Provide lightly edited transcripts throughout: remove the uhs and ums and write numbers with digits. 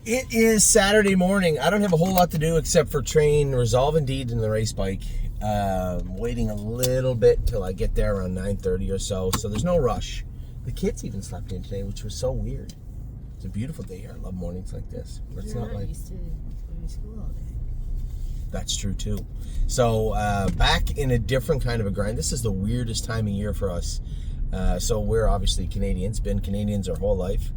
It is Saturday morning. I don't have a whole lot to do except for train Resolve Indeed in the race bike. Waiting a little bit till I get there around 9:30 or so. So there's no rush. The kids even slept in today, which was so weird. It's a beautiful day here. I love mornings like this. But it's not like used to going to school all day. That's true too. So back in a different kind of a grind. This is the weirdest time of year for us. So we're obviously Canadians, been Canadians our whole life.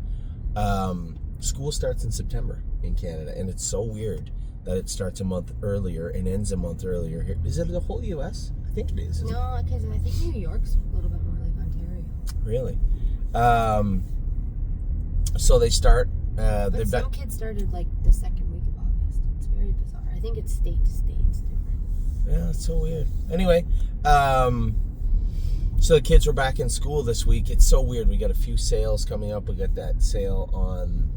School starts in September in Canada, and it's so weird that it starts a month earlier and ends a month earlier here. Is it the whole U.S.? I think it is. No, because I think New York's a little bit more like Ontario. Really? So they start. But some kids started like the second week of August. It's very bizarre. I think it's state to state. It's different. Yeah, it's so weird. Anyway, so the kids were back in school this week. It's so weird. We got a few sales coming up. We got that sale on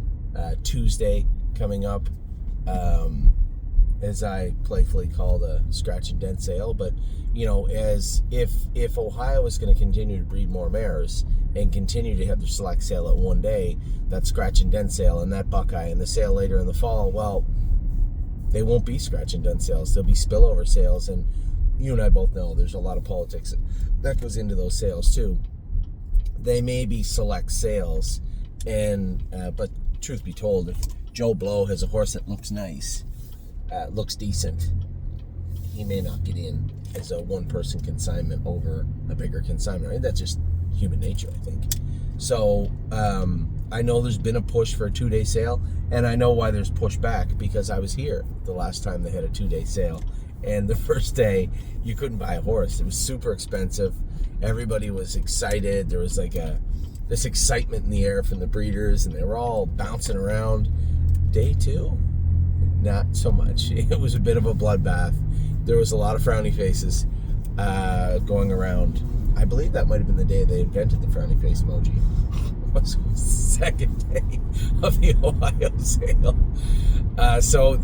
Tuesday coming up, as I playfully call the scratch and dent sale. But you know, as if Ohio is going to continue to breed more mares and continue to have their select sale at one day, that scratch and dent sale and that Buckeye and the sale later in the fall, well, they won't be scratch and dent sales. They'll be spillover sales, and you and I both know there's a lot of politics that goes into those sales too. They may be select sales, and but truth be told, if Joe Blow has a horse that looks nice, looks decent, he may not get in as a one-person consignment over a bigger consignment. Right? That's just human nature, I think. So I know there's been a push for a 2-day sale, and I know why there's pushback, because I was here the last time they had a 2-day sale, and the first day you couldn't buy a horse. It was super expensive. Everybody was excited. There was like this excitement in the air from the breeders, and they were all bouncing around. Day 2, not so much. It was a bit of a bloodbath. There was a lot of frowny faces going around. I believe that might have been the day they invented the frowny face emoji. It was the second day of the Ohio sale. So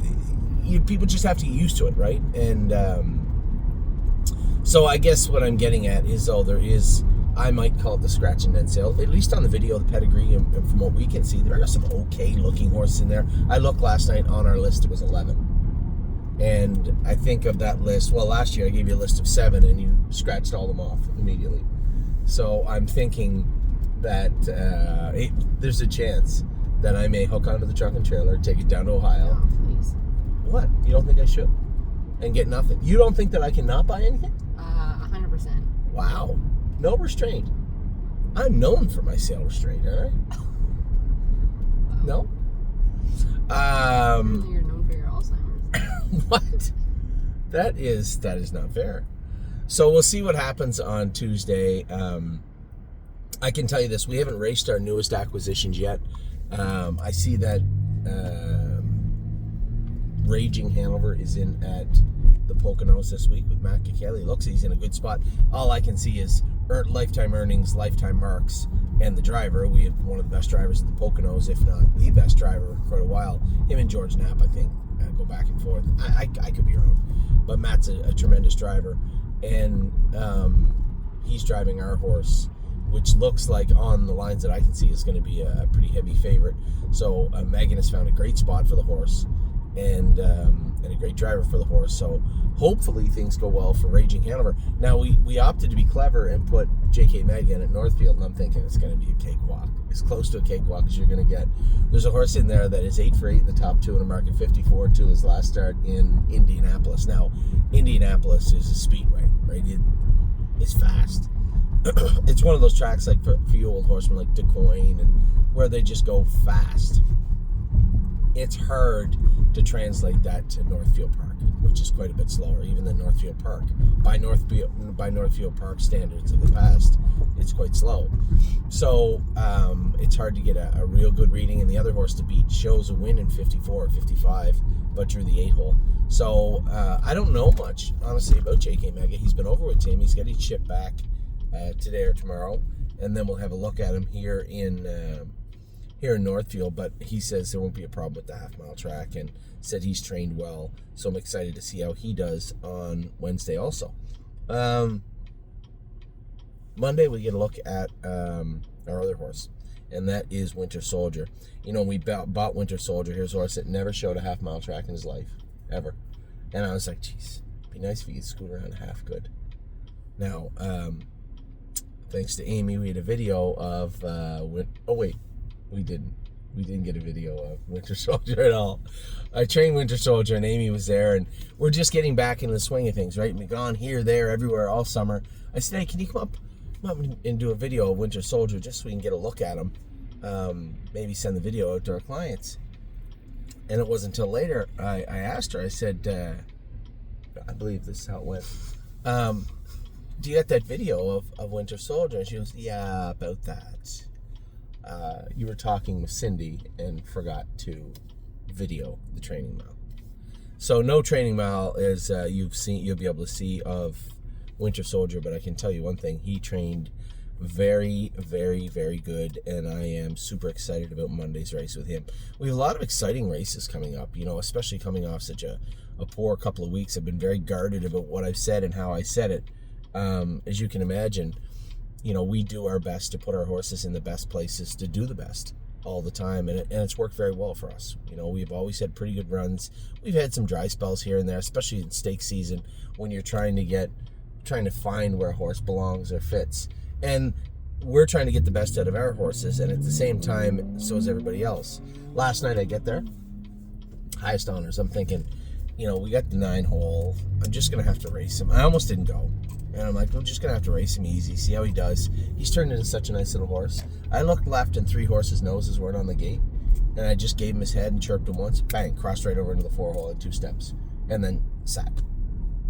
people just have to get used to it, right? And so I guess what I'm getting at is, I might call it the scratch and dent sale. At least on the video, the pedigree, and from what we can see, there are some okay looking horses in there. I looked last night on our list, it was 11. And I think of that list, well, last year I gave you a list of 7 and you scratched all them off immediately. So I'm thinking that there's a chance that I may hook onto the truck and trailer, take it down to Ohio. No, please. What? You don't think I should? And get nothing? You don't think that I cannot buy anything? 100%. Wow. No restraint. I'm known for my sale restraint, aren't I? No? You're known for your Alzheimer's. What? That is not fair. So we'll see what happens on Tuesday. I can tell you this: we haven't raced our newest acquisitions yet. I see that Raging Hanover is in at the Poconos this week with Matt Kikeli. Looks like he's in a good spot. All I can see is lifetime earnings, lifetime marks, and the driver. We have one of the best drivers at the Poconos, if not the best driver for quite a while. Him and George Knapp, I think, go back and forth. I could be wrong, but Matt's a tremendous driver, and he's driving our horse, which looks like, on the lines that I can see, is going to be a pretty heavy favorite. So Megan has found a great spot for the horse, and a great driver for the horse. So hopefully things go well for Raging Hanover. Now we opted to be clever and put J.K. Megan at Northfield, and I'm thinking it's going to be a cakewalk, as close to a cakewalk as you're going to get. There's a horse in there that is 8 for 8 in the top 2 in a market 54-2 his last start in Indianapolis. Now Indianapolis is a speedway, right? It's fast. It's one of those tracks like for you old horsemen like DuQuoin, and where they just go fast. It's hard to translate that to Northfield Park, which is quite a bit slower, even than Northfield Park. By Northfield Park standards of the past, it's quite slow. So it's hard to get a real good reading, and the other horse to beat shows a win in 54 or 55, but drew the 8-hole. So I don't know much, honestly, about J.K. Mega. He's been over with Tim. He's got his chip back today or tomorrow, and then we'll have a look at him here in Northfield. But he says there won't be a problem with the half-mile track, and said he's trained well. So I'm excited to see how he does on Wednesday also. Monday we get a look at our other horse, and that is Winter Soldier. You know, we bought Winter Soldier. Here's a horse that never showed a half-mile track in his life, ever. And I was like, geez, it'd be nice if he could scoot around half good. Now, thanks to Amy, we had a video of, we didn't get a video of Winter Soldier at all. I trained Winter Soldier, and Amy was there, and we're just getting back into the swing of things, right? We've gone here, there, everywhere all summer. I said, hey, can you come up and do a video of Winter Soldier just so we can get a look at him? Maybe send the video out to our clients. And it wasn't until later I asked her, I said, I believe this is how it went. Do you get that video of Winter Soldier? And she goes, yeah, about that. You were talking with Cindy and forgot to video the training mile. So no training mile is you'll be able to see of Winter Soldier, but I can tell you one thing, he trained very, very, very good, and I am super excited about Monday's race with him. We have a lot of exciting races coming up, you know, especially coming off such a poor couple of weeks. I've been very guarded about what I've said and how I said it. As you can imagine, you know, we do our best to put our horses in the best places to do the best all the time, and it's worked very well for us. You know, we've always had pretty good runs. We've had some dry spells here and there, especially in stake season when you're trying to find where a horse belongs or fits. And we're trying to get the best out of our horses, and at the same time, so is everybody else. Last night I get there, highest honors. I'm thinking, you know, we got the 9-hole. I'm just going to have to race him. I almost didn't go. And I'm like, we're just going to have to race him easy, see how he does. He's turned into such a nice little horse. I looked left and 3 horses' noses weren't on the gate. And I just gave him his head and chirped him once. Bang, crossed right over into the 4-hole at 2 steps. And then sat.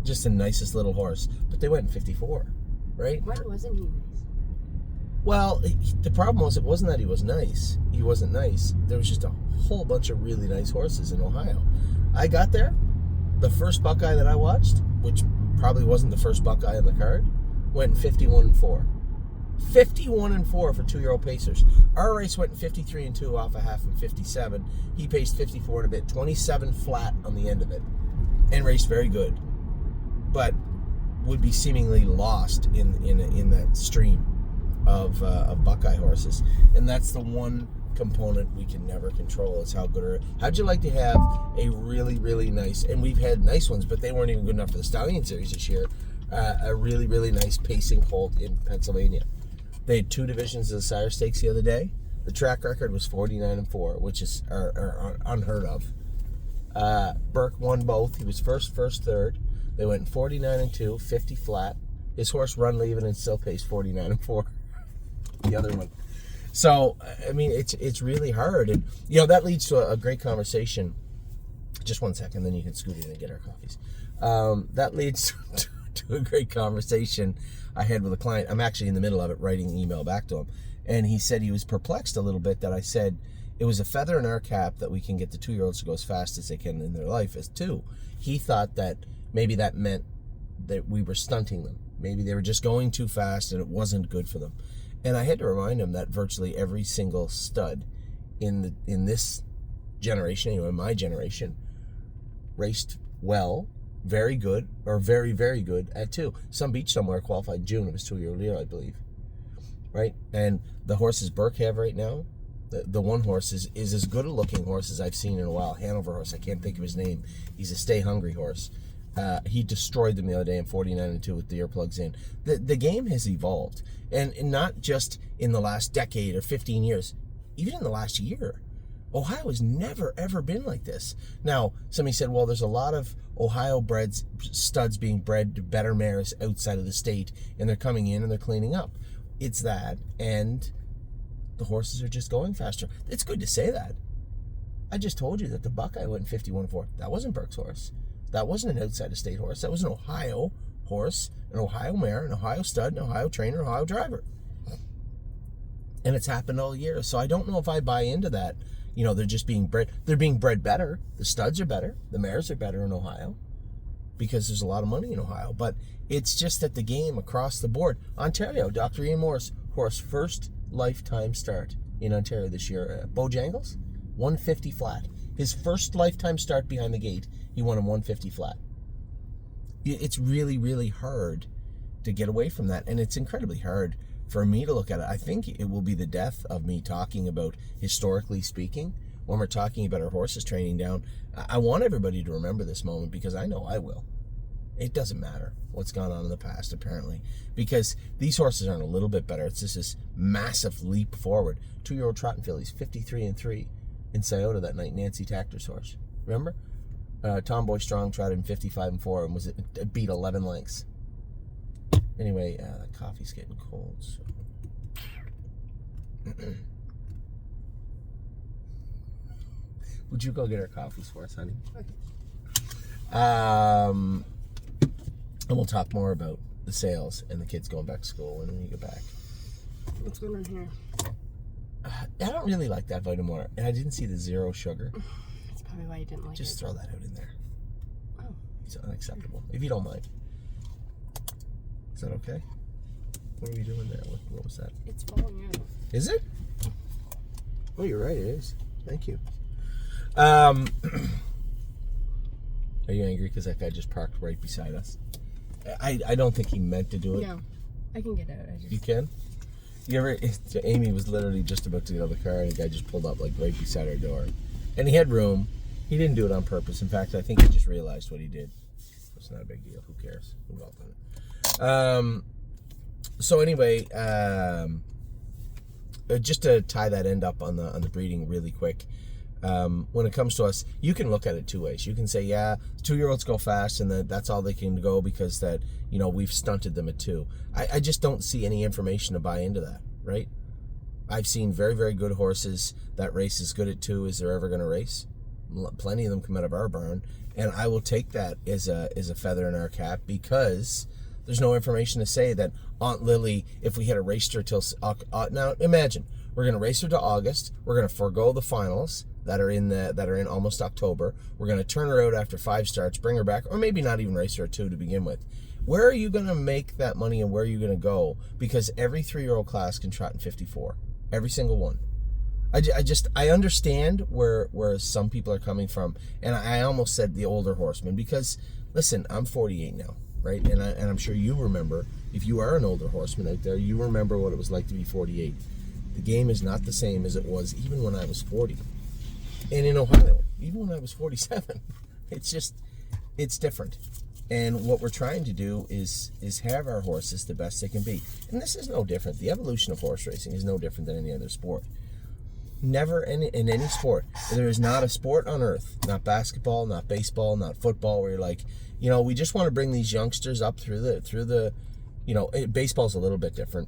Just the nicest little horse. But they went in 54, right? Why wasn't he nice? Well, the problem was, it wasn't that he was nice. He wasn't nice. There was just a whole bunch of really nice horses in Ohio. I got there. The first Buckeye that I watched, which probably wasn't the first Buckeye on the card, went in 51-4. 51-4 for 2-year-old pacers. Our race went in 53-2 off a half and 57. He paced 54 and a bit, 27 flat on the end of it, and raced very good, but would be seemingly lost in that stream of Buckeye horses. And that's the one component we can never control, is how good how'd you like to have a really, really nice, and we've had nice ones, but they weren't even good enough for the Stallion Series this year, a really, really nice pacing colt in Pennsylvania. They had 2 divisions of the Sire Stakes the other day. The track record was 49-4, which is unheard of. Burke won both. He was first, third. They went 49-2, 50 flat. His horse run leaving and still paced 49-4. The other one. So, I mean, it's really hard. And, you know, that leads to a great conversation. Just one second, then you can scoot in and get our coffees. That leads to a great conversation I had with a client. I'm actually in the middle of it, writing an email back to him. And he said he was perplexed a little bit that I said it was a feather in our cap that we can get the 2-year-olds to go as fast as they can in their life as 2. He thought that maybe that meant that we were stunting them. Maybe they were just going too fast and it wasn't good for them. And I had to remind him that virtually every single stud in this generation, anyway, my generation, raced well, very good, or very, very good at 2. Some Beach Somewhere qualified in June of his 2-year-old year, I believe. Right? And the horses Burke have right now, the one horse is as good a looking horse as I've seen in a while. Hanover horse, I can't think of his name. He's a stay hungry horse. He destroyed them the other day in 49-2 with the earplugs in. The game has evolved, and not just in the last decade or 15 years, even in the last year. Ohio has never, ever been like this. Now, somebody said, well, there's a lot of Ohio-bred studs being bred to better mares outside of the state, and they're coming in and they're cleaning up. It's that, and the horses are just going faster. It's good to say that. I just told you that the Buckeye went in 51-4. That wasn't Burke's horse. That wasn't an outside-of-state horse. That was an Ohio horse, an Ohio mare, an Ohio stud, an Ohio trainer, an Ohio driver. And it's happened all year. So I don't know if I buy into that. You know, they're just being bred. They're being bred better. The studs are better. The mares are better in Ohio because there's a lot of money in Ohio. But it's just that the game across the board. Ontario, Dr. Ian Moore's horse, first lifetime start in Ontario this year. Bojangles, 150 flat. His first lifetime start behind the gate, he won him 150 flat. It's really, really hard to get away from that. And it's incredibly hard for me to look at it, I think it will be the death of me talking about, historically speaking, when we're talking about our horses training down. I want everybody to remember this moment, because I know I will. It doesn't matter what's gone on in the past, apparently, because these horses aren't a little bit better. It's just this massive leap forward. 2-year-old trotting fillies, 53-3 in Scioto that night. Nancy Tactor's horse, remember? Tomboy Strong trotted in 55-4 and it beat 11 lengths. Anyway, the coffee's getting cold, so. Would you go get our coffees for us, honey? Okay. And we'll talk more about the sales and the kids going back to school when we get back. What's going on here? I don't really like that vitamin water, and I didn't see the 0 sugar. That's probably why you didn't like it. Just throw that out in there. Oh. It's unacceptable, if you don't mind. Is that okay? What are we doing there? What was that? It's falling out. Is it? Oh, you're right, it is. Thank you. Are you angry because that guy just parked right beside us? I don't think he meant to do it. No, I can get out. You can? You ever? Amy was literally just about to get out of the car, and the guy just pulled up like right beside our door, and he had room. He didn't do it on purpose. In fact, I think he just realized what he did. It's not a big deal. Who cares? Who involved in it? So anyway, just to tie that end up on the breeding really quick. When it comes to us, you can look at it two ways. You can say, yeah, 2-year-olds go fast, and that's all they can go because that, we've stunted them at 2. I just don't see any information to buy into that, right? I've seen very, very good horses that race as good at 2 as they're ever going to race. Plenty of them come out of our barn, and I will take that as a feather in our cap, because there's no information to say that Aunt Lily, if we had a raced her till now, imagine we're going to race her to August. We're going to forego the finals that are in almost October. We're going to turn her out after 5 starts, bring her back, or maybe not even race her at 2 to begin with. Where are you going to make that money, and where are you going to go? Because every 3-year-old class can trot in 54, every single one. I understand where some people are coming from, and I almost said the older horsemen, because listen, I'm 48 now, right? And I'm sure you remember, if you are an older horseman out there, you remember what it was like to be 48. The game is not the same as it was even when I was 40. And in Ohio, even when I was 47, it's different. And what we're trying to do is have our horses the best they can be. And this is no different. The evolution of horse racing is no different than any other sport. Never in any sport. There is not a sport on earth, not basketball, not baseball, not football, where you're like, we just want to bring these youngsters up through the baseball's a little bit different.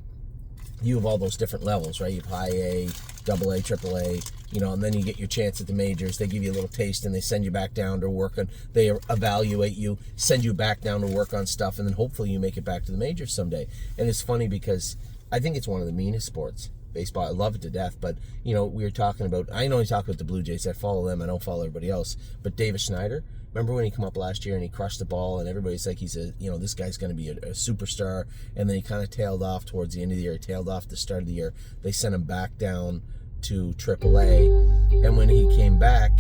You have all those different levels, right? You have high A, double A, triple A, and then you get your chance at the majors. They give you a little taste, and they send you back down to work on, they evaluate you, send you back down to work on stuff, and then hopefully you make it back to the majors someday. And it's funny because I think it's one of the meanest sports, baseball. I love it to death, but, we were talking about, I only talk about the Blue Jays. I follow them. I don't follow everybody else. But Davis Schneider, remember when he came up last year and he crushed the ball, and everybody's like, this guy's going to be a superstar, and then he kind of tailed off towards the end of the year. He tailed off the start of the year. They sent him back down to AAA, and when he came back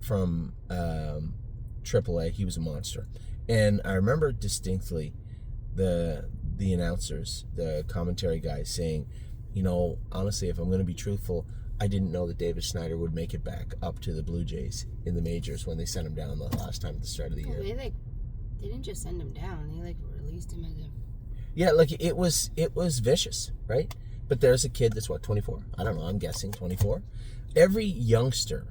from AAA, he was a monster. And I remember distinctly the announcers, the commentary guys saying, honestly, if I'm going to be truthful, I didn't know that Davis Schneider would make it back up to the Blue Jays in the majors when they sent him down the last time at the start of the year. They didn't just send him down; they released him as a. Yeah, it was vicious, right? But there's a kid that's 24. I don't know. I'm guessing 24. Every youngster,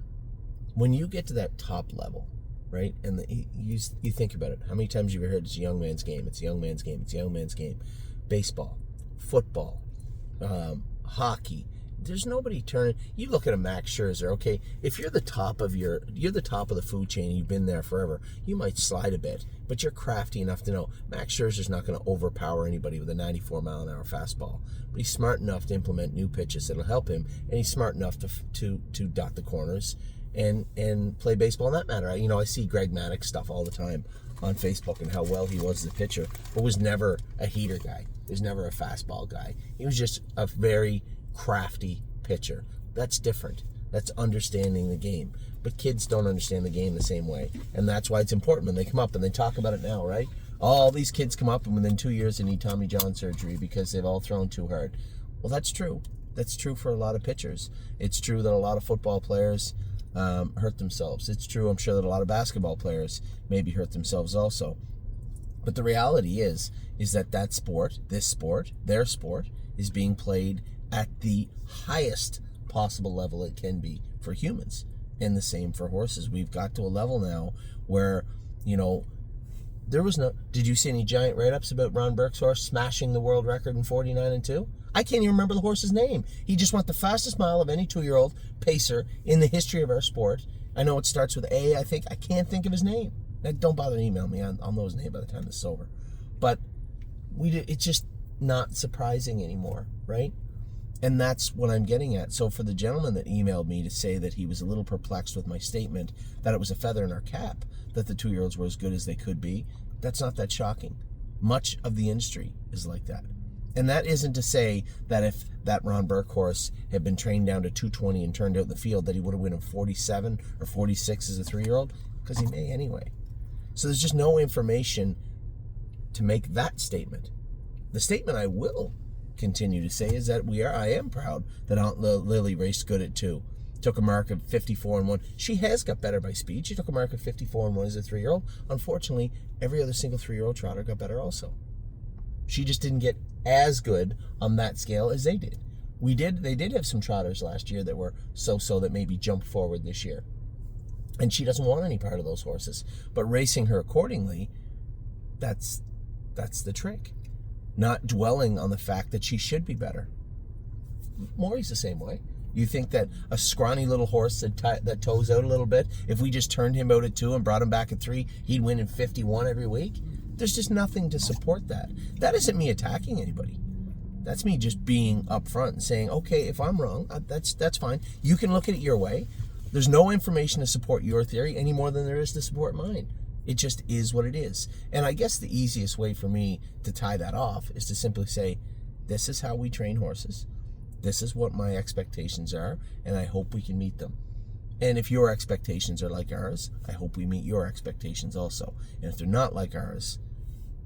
when you get to that top level, right? And you think about it. How many times have you ever heard it's a young man's game? It's a young man's game. It's a young man's game. Baseball, football, hockey. There's nobody turning. You look at a Max Scherzer. Okay, if you're the top of the food chain, and you've been there forever, you might slide a bit, but you're crafty enough to know Max Scherzer's not going to overpower anybody with a 94-mile-an-hour fastball. But he's smart enough to implement new pitches that'll help him, and he's smart enough to dot the corners and play baseball in that manner. I see Greg Maddux stuff all the time on Facebook and how well he was as a pitcher, but was never a heater guy. He was never a fastball guy. He was just a very crafty pitcher. That's different. That's understanding the game. But kids don't understand the game the same way. And that's why it's important when they come up and they talk about it now, right? All these kids come up and within 2 years they need Tommy John surgery because they've all thrown too hard. Well, that's true. That's true for a lot of pitchers. It's true that a lot of football players hurt themselves. It's true, I'm sure, that a lot of basketball players maybe hurt themselves also. But the reality is that sport, this sport, their sport, is being played at the highest possible level it can be for humans. And the same for horses. We've got to a level now where, there was no... Did you see any giant write-ups about Ron Burke's horse smashing the world record in 49-2? I can't even remember the horse's name. He just went the fastest mile of any 2-year-old pacer in the history of our sport. I know it starts with A, I think. I can't think of his name. Don't bother to email me. I'll know his name by the time this is over. But it's just not surprising anymore, right? And that's what I'm getting at. So for the gentleman that emailed me to say that he was a little perplexed with my statement, that it was a feather in our cap, that the 2-year-olds were as good as they could be, that's not that shocking. Much of the industry is like that. And that isn't to say that if that Ron Burke horse had been trained down to 220 and turned out in the field, that he would have won in 47 or 46 as a 3-year-old, because he may anyway. So there's just no information to make that statement. The statement I will continue to say is that I am proud that Aunt Lily raced good at 2. Took a mark of 54-1. She has got better by speed. She took a mark of 54-1 as a 3-year-old. Unfortunately, every other single 3-year-old trotter got better also. She just didn't get as good on that scale as they did. They did have some trotters last year that were so-so that maybe jumped forward this year. And she doesn't want any part of those horses. But racing her accordingly, that's the trick. Not dwelling on the fact that she should be better. Maury's the same way. You think that a scrawny little horse that toes out a little bit, if we just turned him out at 2 and brought him back at 3, he'd win in 51 every week? There's just nothing to support that. That isn't me attacking anybody. That's me just being upfront and saying, okay, if I'm wrong, that's fine. You can look at it your way. There's no information to support your theory any more than there is to support mine. It just is what it is. And I guess the easiest way for me to tie that off is to simply say, this is how we train horses. This is what my expectations are, and I hope we can meet them. And if your expectations are like ours, I hope we meet your expectations also. And if they're not like ours,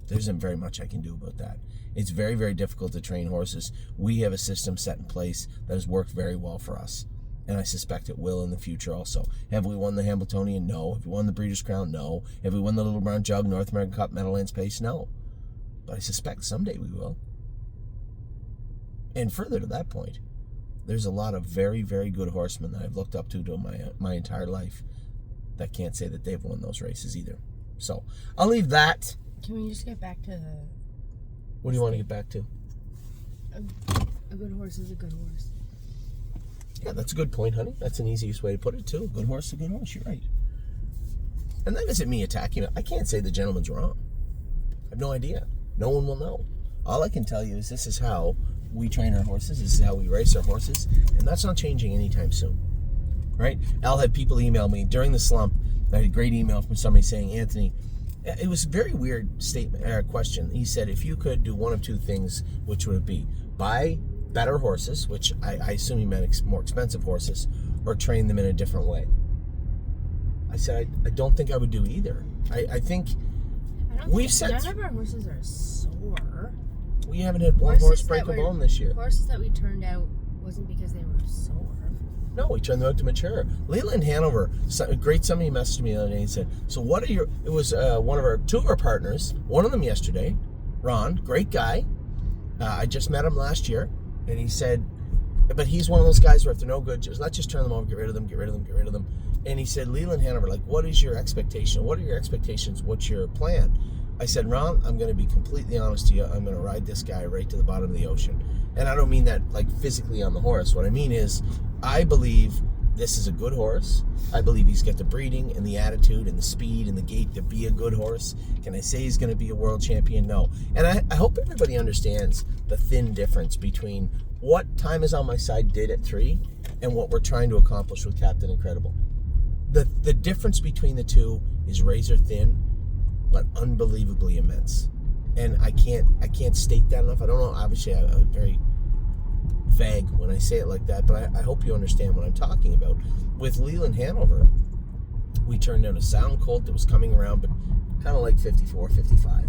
there isn't very much I can do about that. It's very, very difficult to train horses. We have a system set in place that has worked very well for us. And I suspect it will in the future also. Have we won the Hambletonian? No. Have we won the Breeders' Crown? No. Have we won the Little Brown Jug, North American Cup, Meadowlands Pace? No. But I suspect someday we will. And further to that point, there's a lot of very, very good horsemen that I've looked up to my entire life that can't say that they've won those races either. So I'll leave that. Can we just get back to the... What do you want to get back to? A good horse is a good horse. Yeah, that's a good point, honey. That's an easiest way to put it, too. A good horse is a good horse. You're right. And that isn't me attacking it. I can't say the gentleman's wrong. I have no idea. No one will know. All I can tell you is this is how we train our horses. This is how we race our horses. And that's not changing anytime soon. Right? Al had people email me during the slump. I had a great email from somebody saying, Anthony, it was a very weird question. He said, if you could do one of two things, which would it be? Buy better horses, which I assume he meant more expensive horses, or train them in a different way. I said, I don't think I would do either. I think we've said... None of our horses are sore. We haven't had one horse break a bone this year. Horses that we turned out wasn't because they were sore. No, we turned them out to mature. Leland Hanover, somebody messaged me the other day and said, so what are your... It was two of our partners, one of them yesterday, Ron, great guy. I just met him last year. And he said, but he's one of those guys where if they're no good, let's just turn them over, get rid of them. And he said, Leland Hanover, like, what is your expectation? What are your expectations? What's your plan? I said, Ron, I'm going to be completely honest to you. I'm going to ride this guy right to the bottom of the ocean. And I don't mean that like physically on the horse. What I mean is, I believe this is a good horse. I believe he's got the breeding and the attitude and the speed and the gait to be a good horse. Can I say he's going to be a world champion? No. And I hope everybody understands the thin difference between what Time Is On My Side did at 3 and what we're trying to accomplish with Captain Incredible. The difference between the two is razor thin, but unbelievably immense. And I can't state that enough. I don't know. Obviously, I'm very vague when I say it like that, but I hope you understand what I'm talking about. With Leland Hanover, we turned out a sound colt that was coming around, but kind of like 54, 55.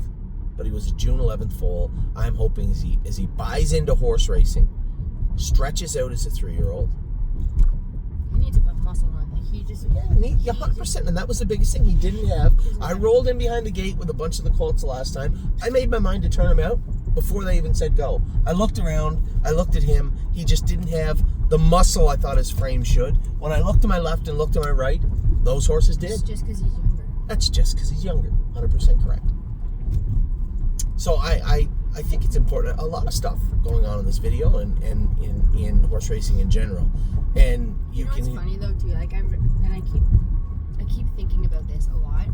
but he was a June 11th foal. I'm hoping as he buys into horse racing, stretches out as a 3-year-old. He needs to put muscle on. Like he just 100%, and that was the biggest thing he didn't have. I rolled in behind the gate with a bunch of the colts the last time. I made my mind to turn him out before they even said go. I looked around, I looked at him. He just didn't have the muscle I thought his frame should. When I looked to my left and looked to my right, those horses did. It's just because he's younger. That's just because he's younger. 100% correct. So I think it's important. A lot of stuff going on in this video and in horse racing in general. And you know what's funny though too? Like I keep thinking about this a lot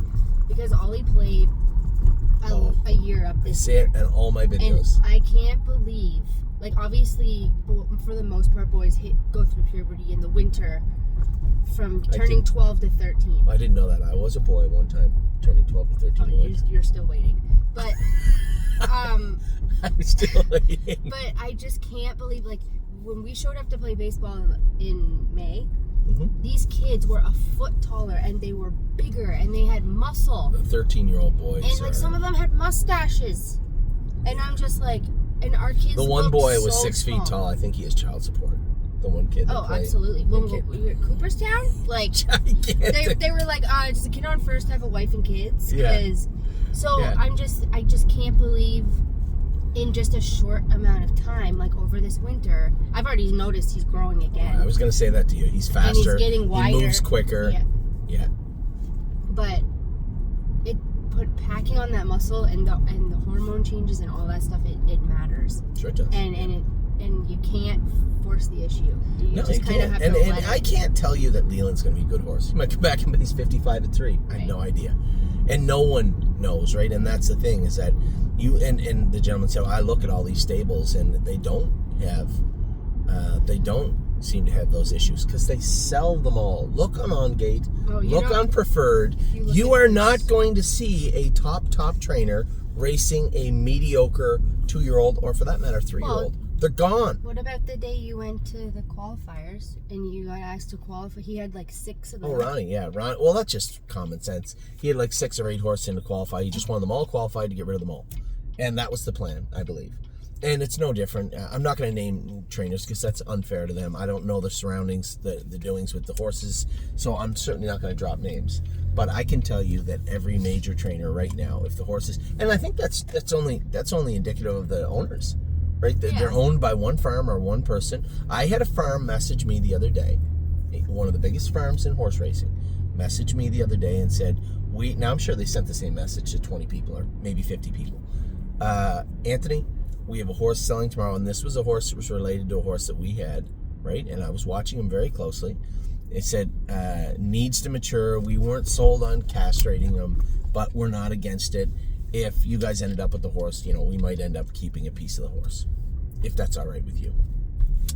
because Ollie played a year up I this say year. it in all my videos. And I can't believe, like obviously for the most part boys go through puberty in the winter from turning 12 to 13. I didn't know that. I was a boy one time, turning 12 to 13. Oh, you're still waiting. But I'm still waiting. But I just can't believe, like, when we showed up to play baseball in May, these kids were a foot taller and they were bigger and they had muscle. The 13-year-old boys. And like some of them had mustaches. And I'm just like, and our kids. The one boy was so 6 small. feet tall. I think he has child support. The one kid. Oh, absolutely. When we were at Cooperstown, like they were like, does the kid on first have a wife and kids? Yeah. So yeah. I just can't believe in just a short amount of time, like over this winter, I've already noticed he's growing again. I was going to say that to you. He's faster. And he's getting wider. He moves quicker. Yeah. But packing on that muscle and the hormone changes and all that stuff, it matters. Sure it does. And you can't force the issue. You just kind of have to and let I can't tell you that Leland's going to be a good horse. He might come back and he's 55-3. I have no idea. And no one knows, right? And that's the thing is that you and the gentleman said, I look at all these stables and they don't seem to have those issues because they sell them all. Look on Gate, look on Preferred. You are not going to see a top trainer racing a mediocre 2-year-old or for that matter 3-year-old. They're gone. What about the day you went to the qualifiers and you got asked to qualify? He had like 6 of them. Oh, Ronnie, yeah. Well, that's just common sense. He had like 6 or 8 horses in to qualify. He just wanted them all qualified to get rid of them all. And that was the plan, I believe. And it's no different. I'm not going to name trainers because that's unfair to them. I don't know the surroundings, the doings with the horses. So I'm certainly not going to drop names. But I can tell you that every major trainer right now, if the horses... And I think that's only indicative of the owners. Right? They're owned by one farm or one person. I had a farm message me the other day, one of the biggest farms in horse racing, messaged me the other day and said, now I'm sure they sent the same message to 20 people or maybe 50 people. Anthony, we have a horse selling tomorrow, and this was a horse that was related to a horse that we had, right? And I was watching him very closely. It said, needs to mature. We weren't sold on castrating him, but we're not against it. If you guys ended up with the horse, we might end up keeping a piece of the horse, if that's all right with you.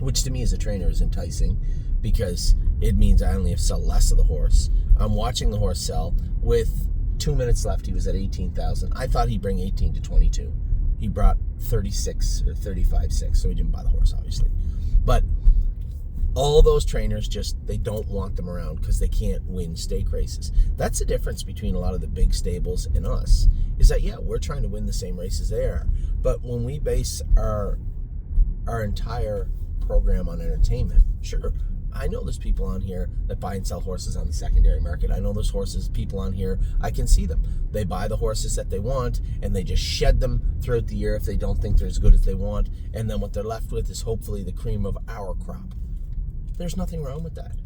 Which to me as a trainer is enticing because it means I only have to sell less of the horse. I'm watching the horse sell. With 2 minutes left, he was at 18,000. I thought he'd bring 18 to 22. He brought 36 or 35.6, so he didn't buy the horse, obviously. But all those trainers they don't want them around because they can't win stake races. That's the difference between a lot of the big stables and us, is that, we're trying to win the same races they are. But when we base our entire program on entertainment, sure, I know there's people on here that buy and sell horses on the secondary market. I know there's people on here, I can see them. They buy the horses that they want, and they just shed them throughout the year if they don't think they're as good as they want, and then what they're left with is hopefully the cream of our crop. There's nothing wrong with that.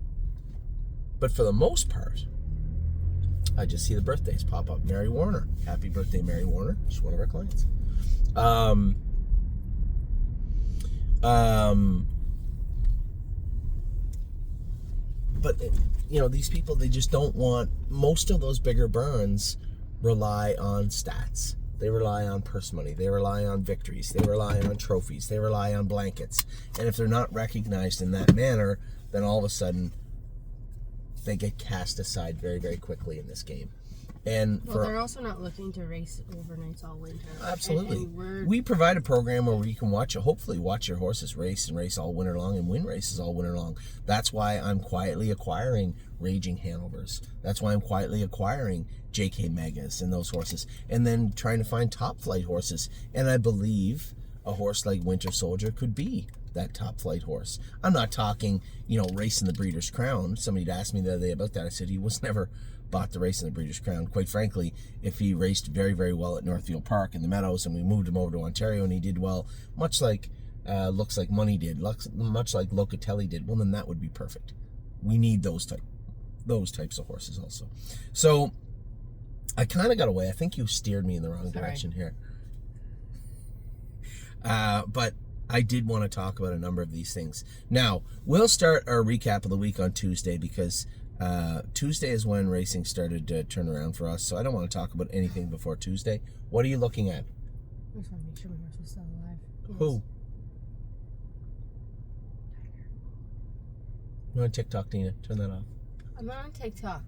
But for the most part, I just see the birthdays pop up. Mary Warner. Happy birthday, Mary Warner. She's one of our clients. But, these people, they just don't want... Most of those bigger burns rely on stats. They rely on purse money. They rely on victories. They rely on trophies. They rely on blankets. And if they're not recognized in that manner, then all of a sudden they get cast aside very, very quickly in this game. And Well, they're also not looking to race overnights all winter. Absolutely. And we provide a program where you can hopefully watch your horses race and race all winter long and win races all winter long. That's why I'm quietly acquiring Raging Hanovers. That's why I'm quietly acquiring JK Megas and those horses, and then trying to find top flight horses. And I believe a horse like Winter Soldier could be that top flight horse. I'm not talking, racing the Breeders' Crown. Somebody asked me the other day about that. I said he was never bought the race in the Breeders' Crown. Quite frankly, if he raced very, very well at Northfield Park in the Meadows and we moved him over to Ontario and he did well, much like Looks Like Money did, much like Locatelli did, well, then that would be perfect. We need those types of horses also. So I kind of got away. I think you steered me in the wrong direction here. But I did want to talk about a number of these things. Now, we'll start our recap of the week on Tuesday because Tuesday is when racing started to turn around for us. So I don't want to talk about anything before Tuesday. What are you looking at? I just want to make sure my horse is still alive. Yes. Who? You're on TikTok, Dina. Turn that off. I'm not on TikTok.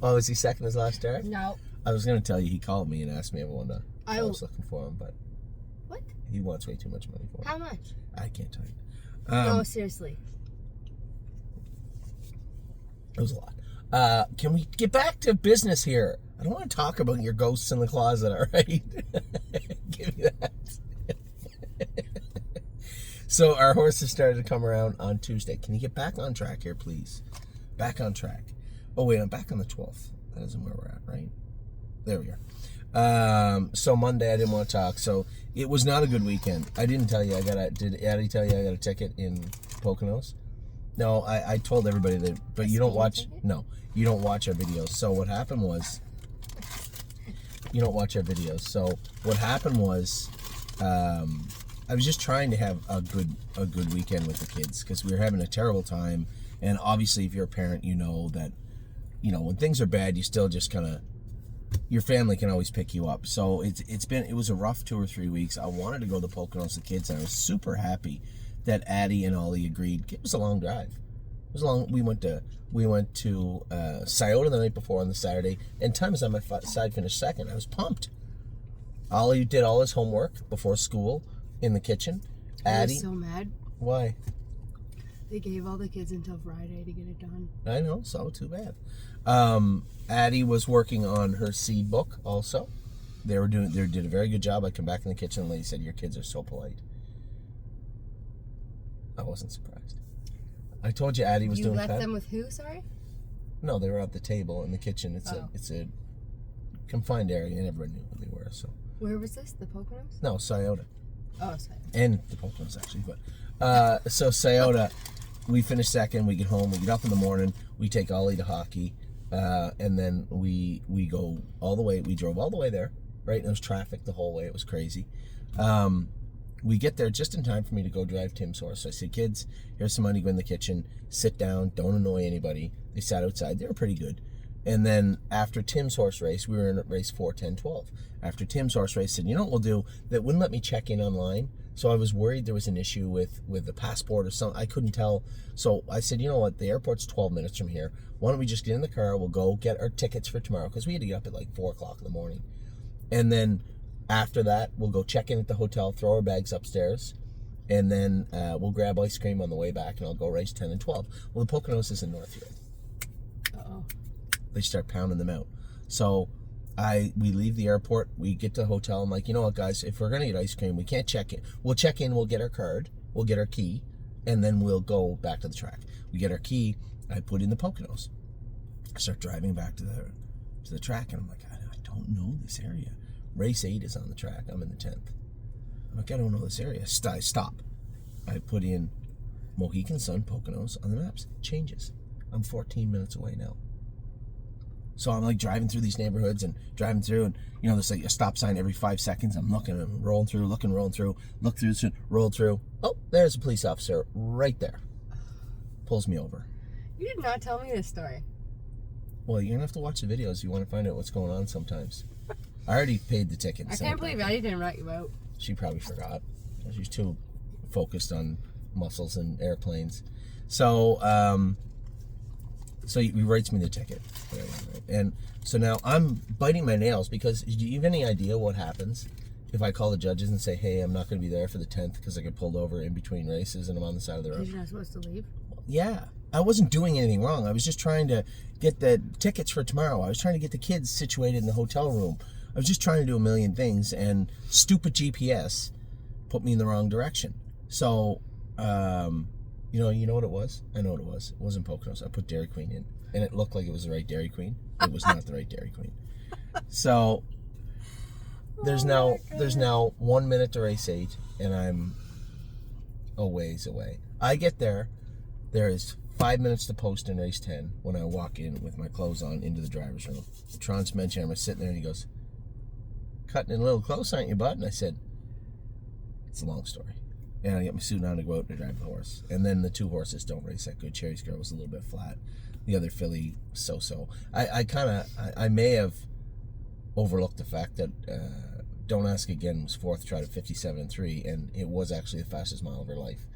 Oh, is he second his last start? No. I was going to tell you, he called me and asked me if I was looking for him, but What? he wants way too much money for him. How much? I can't tell you. No, seriously. It was a lot. Can we get back to business here? I don't want to talk about your ghosts in the closet, all right? Give me that. So our horses started to come around on Tuesday. Can you get back on track here, please? Back on track. Oh, wait, I'm back on the 12th. That isn't where we're at, right? There we are. So Monday, I didn't want to talk. So it was not a good weekend. I didn't tell you. Did Addie tell you I got a ticket in Poconos? No, I told everybody that, but you don't watch. No, you don't watch our videos. So what happened was, you don't watch our videos. So what happened was, I was just trying to have a good weekend with the kids because we were having a terrible time. And obviously, if you're a parent, you know that, when things are bad, you still just kind of, your family can always pick you up. So it was a rough 2 or 3 weeks. I wanted to go to the Poconos with the kids, and I was super happy that Addie and Ollie agreed. It was a long drive. It was long. We went to Scioto the night before on the Saturday, and Times on my side finished second. I was pumped. Ollie did all his homework before school in the kitchen. I Addie, was so mad. Why? They gave all the kids until Friday to get it done. I know, so too bad. Addie was working on her seed book also. They did a very good job. I come back in the kitchen and the lady said, "Your kids are so polite." I wasn't surprised. I told you Addie was doing You left them with who, sorry? No, they were at the table in the kitchen. It's a confined area and everyone knew who they were, so. Where was this? The Poconos? No, Scioto. Oh, sorry. And the Poconos actually, but so Scioto, we finish second, we get home, we get up in the morning, we take Ollie to hockey, and then we go all the way, we drove all the way there, right? And there was traffic the whole way, it was crazy. We get there just in time for me to go drive Tim's horse. So I said, "Kids, here's some money, go in the kitchen, sit down, don't annoy anybody." They sat outside, they were pretty good. And then after Tim's horse race, we were in race 4, 10, 12. After Tim's horse race, I said, "You know what we'll do?" That wouldn't let me check in online. So I was worried there was an issue with the passport or something. I couldn't tell. So I said, "You know what? The airport's 12 minutes from here. Why don't we just get in the car? We'll go get our tickets for tomorrow." Because we had to get up at like 4 o'clock in the morning. And then after that, we'll go check in at the hotel, throw our bags upstairs, and then we'll grab ice cream on the way back, and I'll go race 10 and 12. Well, the Poconos is in Northfield. Uh-oh. They start pounding them out. So we leave the airport, we get to the hotel. I'm like, "You know what, guys, if we're going to get ice cream, we can't check in. We'll check in, we'll get our card, we'll get our key, and then we'll go back to the track." We get our key, I put in the Poconos. I start driving back to the track, and I'm like, I don't know this area. Race 8 is on the track, I'm in the 10th. I'm like, I don't know this area. Stop. I put in Mohegan Sun Poconos on the maps. It changes. I'm 14 minutes away now. So I'm like driving through these neighborhoods and driving through, and there's like a stop sign every 5 seconds. I'm looking and rolling through, look through, roll through. Oh, there's a police officer right there. Pulls me over. You did not tell me this story. Well, you're gonna have to watch the videos if you want to find out what's going on sometimes. I already paid the ticket. I can't believe Addie didn't write you out. She probably forgot. She's too focused on muscles and airplanes. So So he writes me the ticket. And so now I'm biting my nails because do you have any idea what happens if I call the judges and say, hey, I'm not going to be there for the 10th because I get pulled over in between races and I'm on the side of the road? Because you're not supposed to leave? Yeah. I wasn't doing anything wrong. I was just trying to get the tickets for tomorrow. I was trying to get the kids situated in the hotel room. I was just trying to do a million things, and stupid GPS put me in the wrong direction. So, you know what it was? I know what it was. It wasn't Poconos. I put Dairy Queen in, and it looked like it was the right Dairy Queen. It was not the right Dairy Queen. So there's now 1 minute to race 8, and I'm a ways away. I get there. There is 5 minutes to post in race 10 when I walk in with my clothes on into the driver's room. Tron Menchamer was sitting there, and he goes, cutting it a little close, aren't you, bud? And I said, it's a long story. And I get my suit on to go out and drive the horse. And then the 2 horses don't race that good. Cherry's Girl was a little bit flat. The other filly, so-so. I may have overlooked the fact that Don't Ask Again was 4th, tried at 57.3, and it was actually the fastest mile of her life.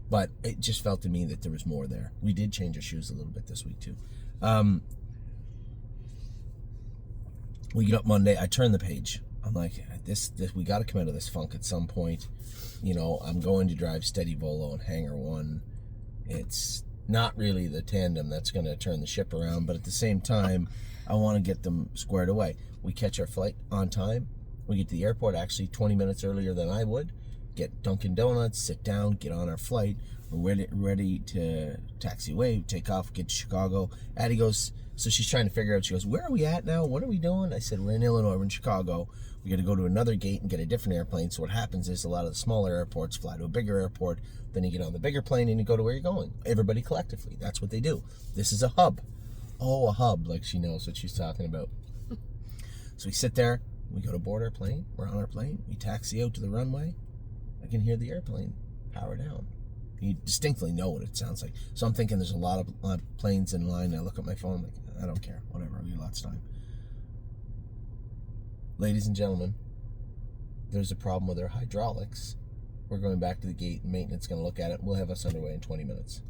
But it just felt to me that there was more there. We did change our shoes a little bit this week, too. We get up Monday. I turn the page. I'm like, this we got to come out of this funk at some point. You know, I'm going to drive Steady Volo and Hangar 1. It's not really the tandem that's going to turn the ship around, but at the same time, I want to get them squared away. We catch our flight on time. We get to the airport actually 20 minutes earlier than I would. Get Dunkin' Donuts, sit down, get on our flight. We're ready to taxi away, take off, get to Chicago. Addie goes, so she's trying to figure out, she goes, where are we at now? What are we doing? I said, we're in Illinois, we're in Chicago. We got to go to another gate and get a different airplane. So what happens is a lot of the smaller airports fly to a bigger airport. Then you get on the bigger plane and you go to where you're going. Everybody collectively. That's what they do. This is a hub. Oh, a hub, like she knows what she's talking about. So we sit there. We go to board our plane. We're on our plane. We taxi out to the runway. I can hear the airplane power down. You distinctly know what it sounds like. So I'm thinking there's a lot of planes in line. I look at my phone. I'm like, I don't care. Whatever. I'll get lots of time. Ladies and gentlemen, there's a problem with our hydraulics. We're going back to the gate. Maintenance is going to look at it. We'll have us underway in 20 minutes.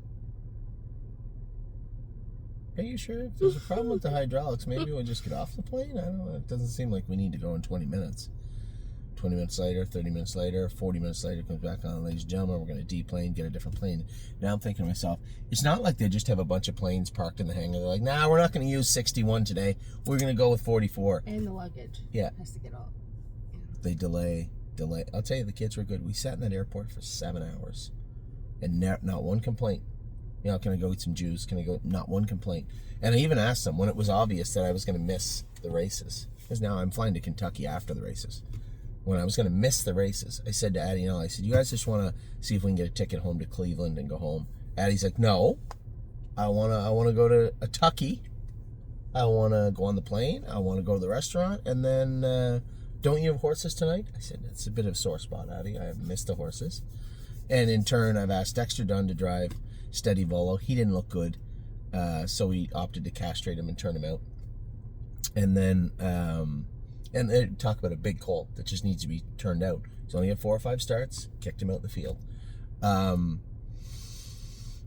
Are you sure? If there's a problem with the hydraulics, maybe we'll just get off the plane? I don't know. It doesn't seem like we need to go in 20 minutes. 20 minutes later, 30 minutes later, 40 minutes later, comes back on, ladies and gentlemen, we're going to deplane, get a different plane. Now I'm thinking to myself, it's not like they just have a bunch of planes parked in the hangar. They're like, nah, we're not going to use 61 today. We're going to go with 44. And the luggage. Yeah. Has to get all. Yeah. They delay. I'll tell you, the kids were good. We sat in that airport for 7 hours and not one complaint. You know, can I go eat some juice? Can I go? Not one complaint. And I even asked them when it was obvious that I was going to miss the races. Because now I'm flying to Kentucky after the races. When I was going to miss the races, I said to Addie and I said, you guys just want to see if we can get a ticket home to Cleveland and go home? Addie's like, no. I want to go to Kentucky. I want to go on the plane. I want to go to the restaurant. And then, don't you have horses tonight? I said, it's a bit of a sore spot, Addie. I have missed the horses. And in turn, I've asked Dexter Dunn to drive Steady Volo. He didn't look good. So we opted to castrate him and turn him out. And then, and they talk about a big colt that just needs to be turned out. He's only had 4 or 5 starts, kicked him out in the field. And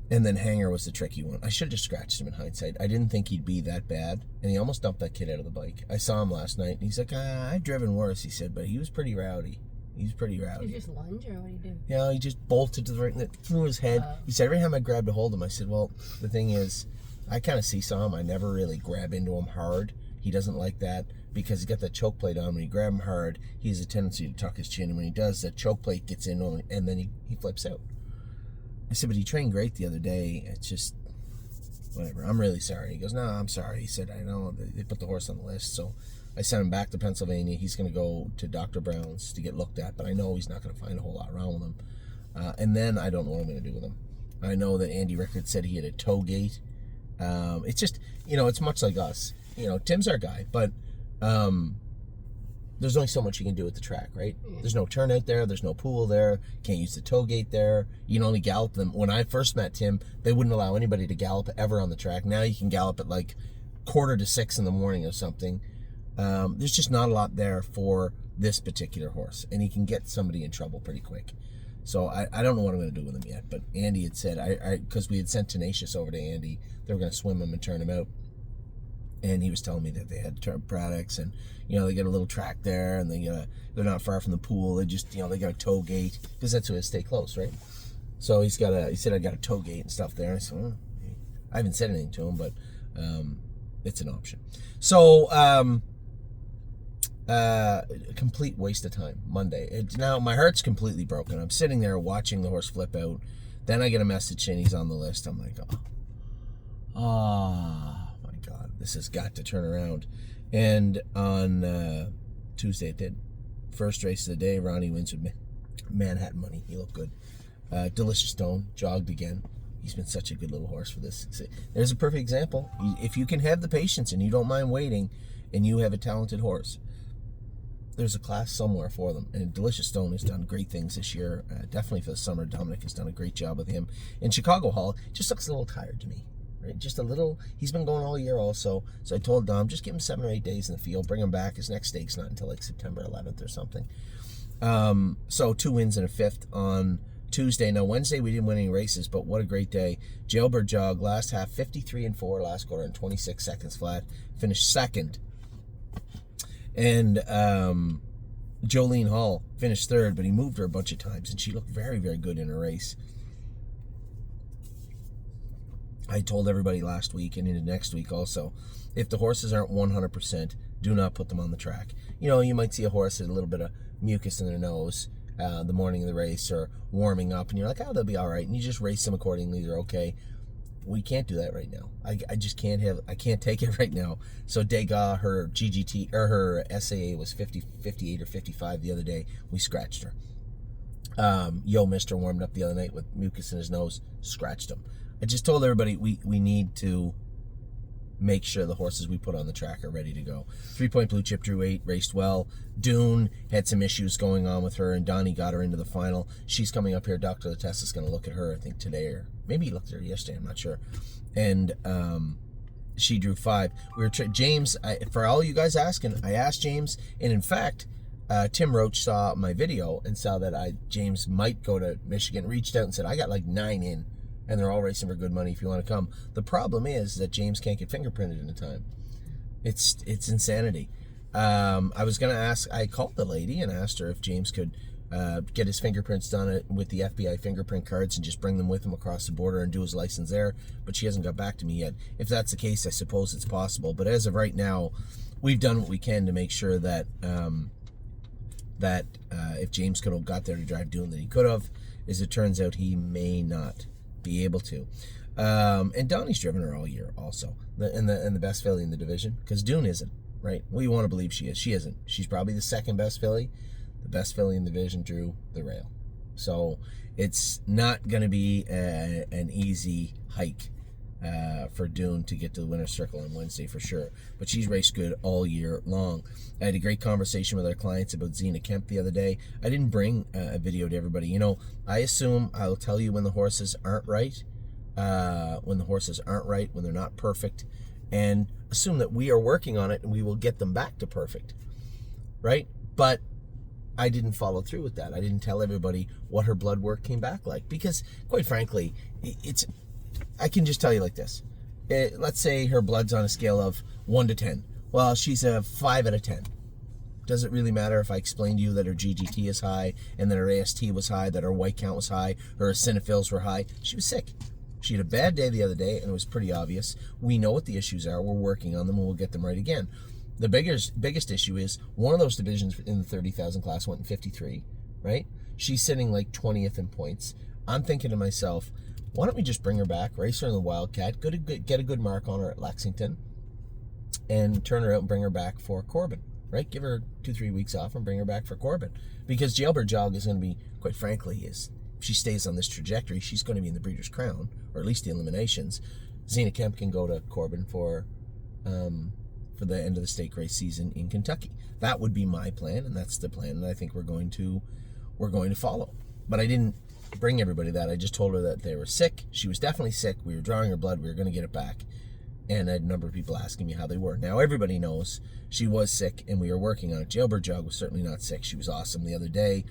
then Hanger was the tricky one. I should have just scratched him in hindsight. I didn't think he'd be that bad. And he almost dumped that kid out of the bike. I saw him last night, and he's like, I've driven worse, he said, but he was pretty rowdy. Did you just lunge, or what do you do? Yeah, he just bolted to the right, threw his head. He said, every time I grabbed a hold of him, I said, well, the thing is, I kind of seesaw him. I never really grab into him hard. He doesn't like that because he's got that choke plate on. When you grab him hard, he has a tendency to tuck his chin. And when he does, that choke plate gets into him, and then he flips out. I said, but he trained great the other day. It's just, whatever. I'm really sorry. He goes, no, I'm sorry. He said, I know they put the horse on the list, so I sent him back to Pennsylvania. He's going to go to Dr. Brown's to get looked at, but I know he's not going to find a whole lot wrong with him. And then I don't know what I'm going to do with him. I know that Andy Rickard said he had a toe gate. It's just, it's much like us. Tim's our guy, but there's only so much you can do at the track, right? Yeah. There's no turnout there. There's no pool there. Can't use the tow gate there. You can only gallop them. When I first met Tim, they wouldn't allow anybody to gallop ever on the track. Now you can gallop at like 5:45 in the morning or something. There's just not a lot there for this particular horse, and he can get somebody in trouble pretty quick. So I don't know what I'm going to do with him yet. But Andy had said, because we had sent Tenacious over to Andy, they were going to swim him and turn him out. And he was telling me that they had products, and they got a little track there, and they're not far from the pool. They just they got a tow gate because that's where they stay close, right? So he said I got a tow gate and stuff there. And I said, I haven't said anything to him, but it's an option. So a complete waste of time Monday. Now my heart's completely broken. I'm sitting there watching the horse flip out. Then I get a message and he's on the list. I'm like, oh my God, this has got to turn around. And on Tuesday it did. First race of the day, Ronnie wins with Manhattan Money. He looked good. Delicious Stone jogged again. He's been such a good little horse for this. There's a perfect example. If you can have the patience and you don't mind waiting, and you have a talented horse, there's a class somewhere for them. And Delicious Stone has done great things this year. Definitely for the summer. Dominic has done a great job with him. In Chicago Hall, just looks a little tired to me. Right? Just a little. He's been going all year also. So I told Dom, just give him 7 or 8 days in the field. Bring him back. His next stake's not until like September 11th or something. So 2 wins and a 5th on Tuesday. Now Wednesday we didn't win any races, but what a great day. Jailbird Jog last half 53-4 last quarter and 26 seconds flat. Finished second. And Jolene Hall finished third, but he moved her a bunch of times and she looked very, very good in her race. I told everybody last week and into next week also, if the horses aren't 100%, do not put them on the track. You might see a horse with a little bit of mucus in their nose the morning of the race or warming up, and you're like, they'll be all right, and you just race them accordingly. They're okay. We can't do that right now. I just can't take it right now. So Degas, her GGT or her SAA was 58 or 55 the other day. We scratched her. Yo Mister warmed up the other night with mucus in his nose, scratched him. I just told everybody we need to make sure the horses we put on the track are ready to go. 3 Point Blue Chip drew 8, raced well. Dune had some issues going on with her, and Donnie got her into the final. She's coming up here. Dr. Latessa is going to look at her, I think, today, or maybe he looked at her yesterday, I'm not sure. And she drew 5. James, for all you guys asking, I asked James, and in fact, Tim Roach saw my video and saw that James might go to Michigan, reached out and said, I got like 9 in. And they're all racing for good money if you want to come. The problem is that James can't get fingerprinted in time. It's insanity. I was going to ask, I called the lady and asked her if James could get his fingerprints done with the FBI fingerprint cards and just bring them with him across the border and do his license there. But she hasn't got back to me yet. If that's the case, I suppose it's possible. But as of right now, we've done what we can to make sure that if James could have got there to drive Dune, that he could have. As it turns out, he may not be able to. And Donnie's driven her all year also, and the best filly in the division, because Dune isn't, right? We want to believe she is. She isn't. She's probably the second best filly. The best filly in the division drew the rail. So it's not going to be an easy hike for Dune to get to the winner's circle on Wednesday for sure. But she's raced good all year long. I had a great conversation with our clients about Zena Kemp the other day. I didn't bring a video to everybody. I assume I'll tell you when the horses aren't right, when they're not perfect, and assume that we are working on it and we will get them back to perfect, right? But I didn't follow through with that. I didn't tell everybody what her blood work came back like, because quite frankly, I can just tell you like this. Let's say her blood's on a scale of 1 to 10. Well, she's a 5 out of 10. Does it really matter if I explain to you that her GGT is high and that her AST was high, that her white count was high, her eosinophils were high? She was sick. She had a bad day the other day, and it was pretty obvious. We know what the issues are. We're working on them, and we'll get them right again. The biggest issue is one of those divisions in the 30,000 class went in 53, right? She's sitting like 20th in points. I'm thinking to myself, why don't we just bring her back, race her in the Wildcat, get a good mark on her at Lexington, and turn her out and bring her back for Corbin, right? Give her 2-3 weeks off and bring her back for Corbin. Because Jailbird Jog is going to be, quite frankly, if she stays on this trajectory, she's going to be in the Breeders' Crown, or at least the eliminations. Zena Kemp can go to Corbin for the end of the stake race season in Kentucky. That would be my plan, and that's the plan that I think we're going to follow. But I didn't bring everybody that. I just told her that they were sick. She was definitely sick. We were drawing her blood. We were going to get it back. And I had a number of people asking me how they were. Now, everybody knows she was sick, and we were working on it. Jailbird Jog was certainly not sick. She was awesome the other day.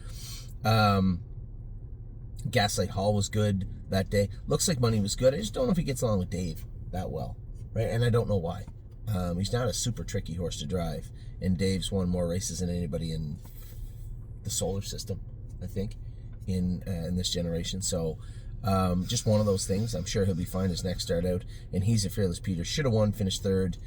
Gaslight Hall was good that day. Looks like Money was good. I just don't know if he gets along with Dave that well, right? And I don't know why. He's not a super tricky horse to drive, and Dave's won more races than anybody in the solar system, I think, in this generation. So just one of those things. I'm sure he'll be fine his next start out, and he's a Fearless Peter. Should have won, finished third.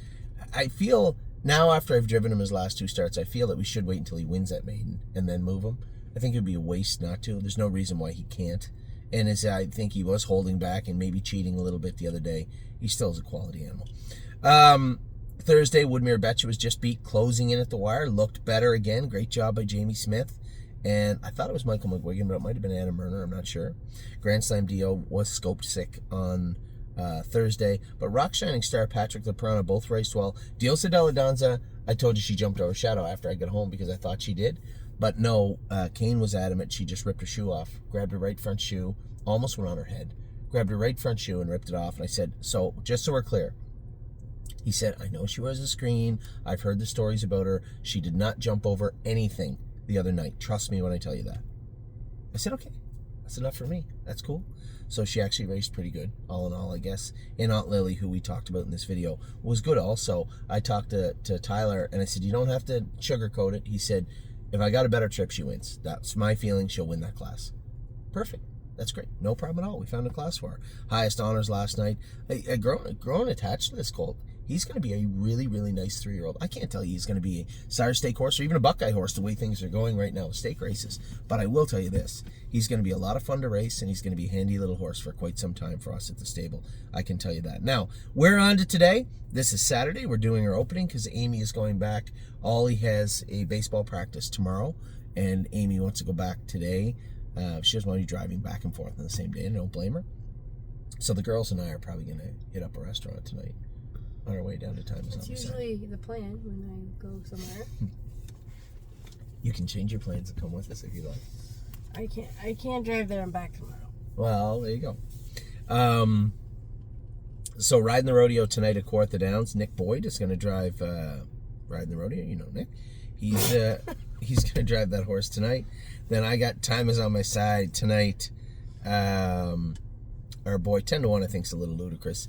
I feel now, after I've driven him his last 2 starts, I feel that we should wait until he wins at Maiden and then move him. I think it would be a waste not to. There's no reason why he can't. And as I think he was holding back and maybe cheating a little bit the other day, he still is a quality animal. Thursday, Woodmere Betcha was just beat, closing in at the wire. Looked better again. Great job by Jamie Smith. And I thought it was Michael McGuigan, but it might have been Adam Murner. I'm not sure. Grand Slam Dio was scoped sick on Thursday. But Rock Shining Star, Patrick LaPrana both raced well. Diosa Della Danza, I told you she jumped over Shadow after I got home because I thought she did. But no, Kane was adamant. She just ripped her shoe off, grabbed her right front shoe, almost went on her head, grabbed her right front shoe and ripped it off. And I said, so just so we're clear, he said, I know she wears a screen. I've heard the stories about her. She did not jump over anything the other night. Trust me when I tell you that. I said, okay, that's enough for me. That's cool. So she actually raced pretty good, all in all, I guess. And Aunt Lily, who we talked about in this video, was good also. I talked to Tyler, and I said, you don't have to sugarcoat it. He said, if I got a better trip, she wins. That's my feeling. She'll win that class. Perfect. That's great. No problem at all. We found a class for her. Highest honors last night. Grown attached to this colt. He's going to be a really, really nice 3-year-old. I can't tell you he's going to be a Sire Stake horse or even a Buckeye horse the way things are going right now with stake races. But I will tell you this. He's going to be a lot of fun to race, and he's going to be a handy little horse for quite some time for us at the stable. I can tell you that. Now, we're on to today. This is Saturday. We're doing our opening because Amy is going back. Ollie has a baseball practice tomorrow, and Amy wants to go back today. She doesn't want to be driving back and forth on the same day, and I don't blame her. So the girls and I are probably going to hit up a restaurant tonight on our way down to Time. That's usually the plan when I go somewhere. You can change your plans and come with us if you like. I can't drive there and back tomorrow. Well, there you go. So riding the rodeo tonight at Kawartha Downs. Nick Boyd is going to drive riding the rodeo. You know Nick. He's going to drive that horse tonight. Then I got Time Is on My Side tonight. Our boy 10-1 I think is a little ludicrous,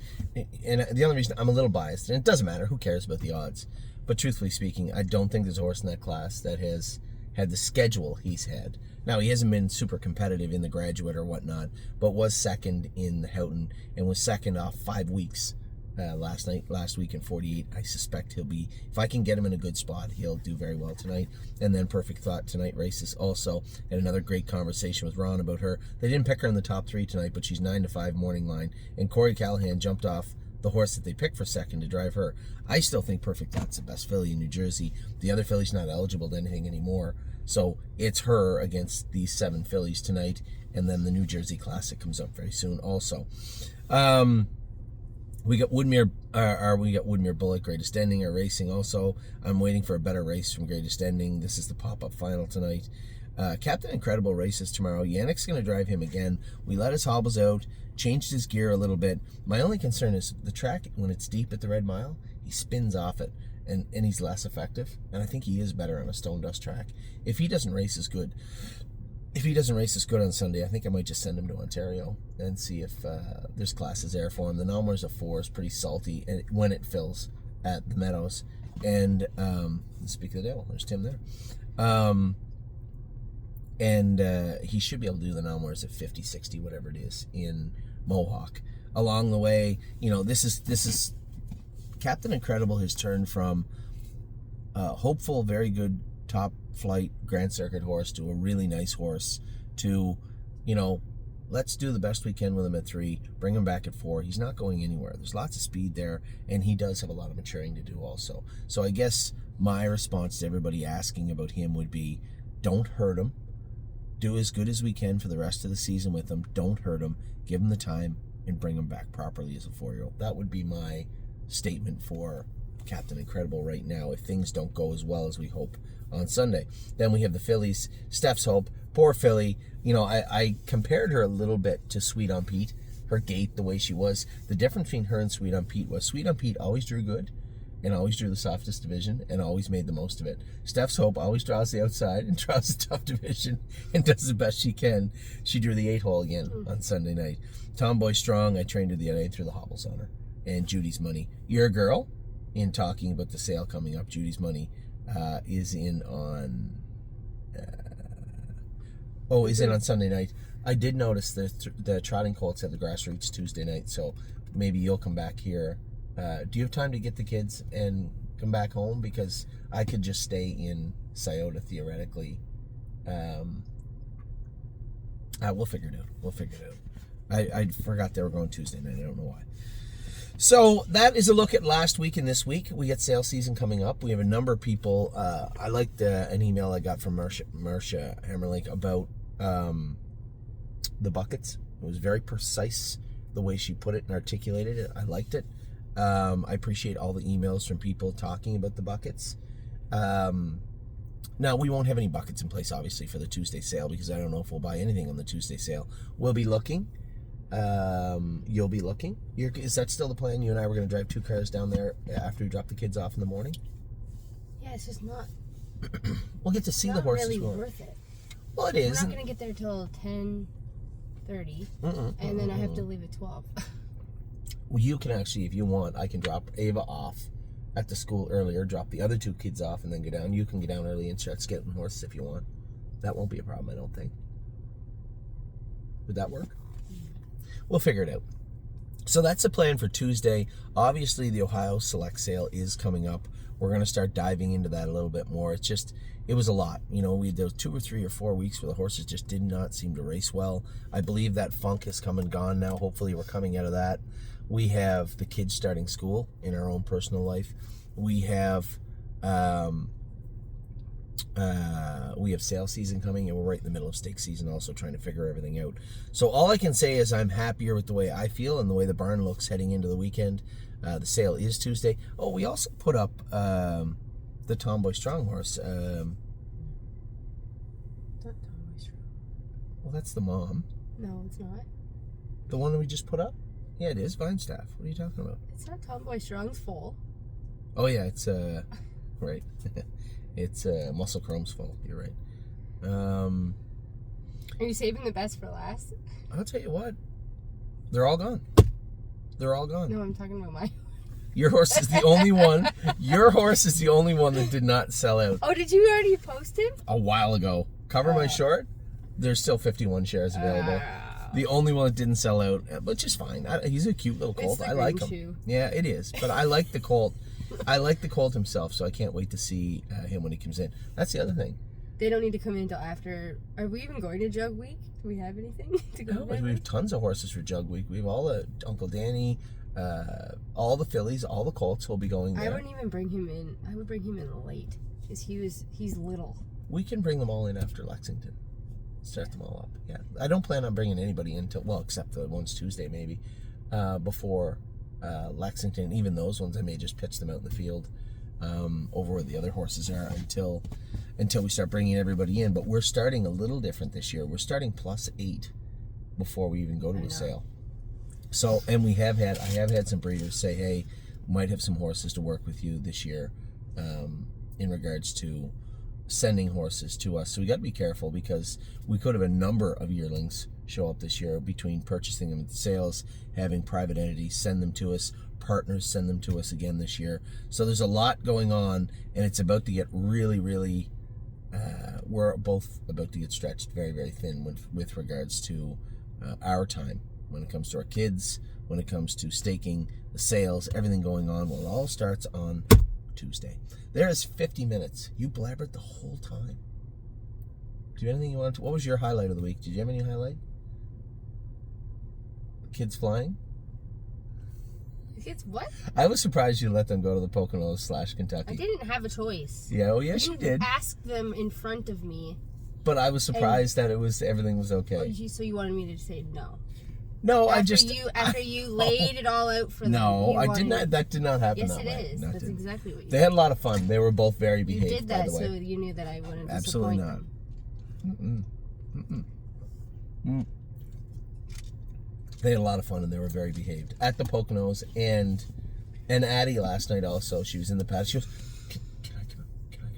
and the only reason I'm a little biased, and it doesn't matter, who cares about the odds, but truthfully speaking, I don't think there's a horse in that class that has had the schedule he's had. Now, he hasn't been super competitive in the Graduate or whatnot, but was second in the Houghton and was second off 5 weeks last week in 48. I suspect he'll be, if I can get him in a good spot, he'll do very well tonight. And then Perfect Thought tonight races also. And another great conversation with Ron about her. They didn't pick her in the top 3 tonight, but she's 9-5 morning line. And Corey Callahan jumped off the horse that they picked for second to drive her. I still think Perfect Thought's the best filly in New Jersey. The other filly's not eligible to anything anymore. So it's her against these 7 fillies tonight. And then the New Jersey Classic comes up very soon also. We got Woodmere Bullet, Greatest Ending are racing also. I'm waiting for a better race from Greatest Ending. This is the pop-up final tonight. Captain Incredible races tomorrow. Yannick's going to drive him again. We let his hobbles out, changed his gear a little bit. My only concern is the track, when it's deep at the Red Mile, he spins off it, and he's less effective. And I think he is better on a stone dust track. If he doesn't race as good on Sunday, I think I might just send him to Ontario and see if there's classes there for him. The Nalmars of 4 is pretty salty when it fills at the Meadows. And speak of the devil, there's Tim there. And he should be able to do the Nalmars at 50, 60, whatever it is, in Mohawk. Along the way, this is Captain Incredible has turned from hopeful, very good top flight Grand Circuit horse to a really nice horse to, let's do the best we can with him at 3, bring him back at 4. He's not going anywhere. There's lots of speed there, and he does have a lot of maturing to do also. So I guess my response to everybody asking about him would be, don't hurt him. Do as good as we can for the rest of the season with him. Don't hurt him. Give him the time and bring him back properly as a 4-year-old. That would be my statement for Captain Incredible right now if things don't go as well as we hope on Sunday. Then we have the fillies. Steph's Hope, poor filly. I compared her a little bit to Sweet on Pete. Her gait, the way she was. The difference between her and Sweet on Pete was Sweet on Pete always drew good, and always drew the softest division and always made the most of it. Steph's Hope always draws the outside and draws the tough division and does the best she can. She drew the 8-hole again on Sunday night. Tomboy Strong, I trained her the other day, threw the hobbles on her. And Judy's Money. Your girl, in talking about the sale coming up, Judy's Money is in on... is in on Sunday night. I did notice the Trotting Colts have the Grassroots Tuesday night, so maybe you'll come back here. Do you have time to get the kids and come back home? Because I could just stay in Scioto theoretically. We'll figure it out. I forgot they were going Tuesday night. I don't know why. So that is a look at last week and this week. We got sale season coming up. We have a number of people. I liked an email I got from Marcia Hammerlake about the buckets. It was very precise the way she put it and articulated it. I liked it. I appreciate all the emails from people talking about the buckets. Now, we won't have any buckets in place, obviously, for the Tuesday sale because I don't know if we'll buy anything on the Tuesday sale. We'll be looking. You'll be looking. Is that still the plan? You and I were going to drive 2 cars down there after we drop the kids off in the morning? Yeah, it's just not... We'll get to see the horses. Not really worth it. Well, it is. We're not going to get there till 10:30, and then I have to leave at 12. Well, you can actually, if you want, I can drop Ava off at the school earlier, drop the other 2 kids off, and then go down. You can get down early and start getting horses if you want. That won't be a problem, I don't think. Would that work? We'll figure it out. So that's the plan for Tuesday. Obviously, the Ohio Select Sale is coming up. We're going to start diving into that a little bit more. It was a lot. You know, there was 2 or 3 or 4 weeks where the horses just did not seem to race well. I believe that funk has come and gone now. Hopefully, we're coming out of that. We have the kids starting school in our own personal life. We have sale season coming, and we're right in the middle of stake season also trying to figure everything out. So all I can say is I'm happier with the way I feel and the way the barn looks heading into the weekend. The sale is Tuesday. Oh, we also put up the Tomboy Strong horse. Not Tomboy Strong. Well, that's the mom. No, it's not. The one that we just put up? Yeah, it is. Vinestaff. What are you talking about? It's not Tomboy Strong's foal. Oh, yeah, it's, right. It's Muscle Chrome's fault. You're right. Are you saving the best for last? I'll tell you what. They're all gone. They're all gone. No, I'm talking about my... Your horse is the only one. Your horse is the only one that did not sell out. Oh, did you already post him? A while ago. Cover My Short. There's still 51 shares available. The only one that didn't sell out, which is fine. He's a cute little colt. I like him. Shoe. Yeah, it is. But I like the colt. I like the colt himself, so I can't wait to see him when he comes in. That's the other thing. They don't need to come in until after. Are we even going to Jug Week? Do we have anything to go with? We have tons of horses for Jug Week. We have all the Uncle Danny, all the fillies, all the colts will be going there. I wouldn't even bring him in. I would bring him in late because he's little. We can bring them all in after Lexington. Start them all up. Yeah, I don't plan on bringing anybody in except the ones Tuesday maybe, before Lexington. Even those ones I may just pitch them out in the field over where the other horses are until we start bringing everybody in. But we're starting a little different this year. We're starting +8 before we even go to a sale. So, and I have had some breeders say, hey, might have some horses to work with you this year in regards to sending horses to us. So we got to be careful because we could have a number of yearlings show up this year between purchasing them at the sales, having private entities send them to us, partners send them to us again this year. So there's a lot going on, and it's about to get really, really, we're both about to get stretched very, very thin with regards to our time when it comes to our kids, when it comes to staking, the sales, everything going on. Well, it all starts on Tuesday. There is 50 minutes. You blabbered the whole time. Do you have anything you wanted to? What was your highlight of the week? Did you have any highlight? Kids flying? Kids what? I was surprised you let them go to the Poconos / Kentucky. I didn't have a choice. Yeah, oh yes, you did. Ask them in front of me. But I was surprised that everything was okay. Oh, so you wanted me to say no? No, after you laid it all out for them. No, I did not. That did not happen. Yes, that it way. is. That's exactly what you did. They had a lot of fun. They were both very behaved. You did that, by the way. so you knew that I wouldn't Absolutely disappoint not. them. They had a lot of fun and they were very behaved at the Poconos and And Addie last night also, she was in the paddock. She goes, can I come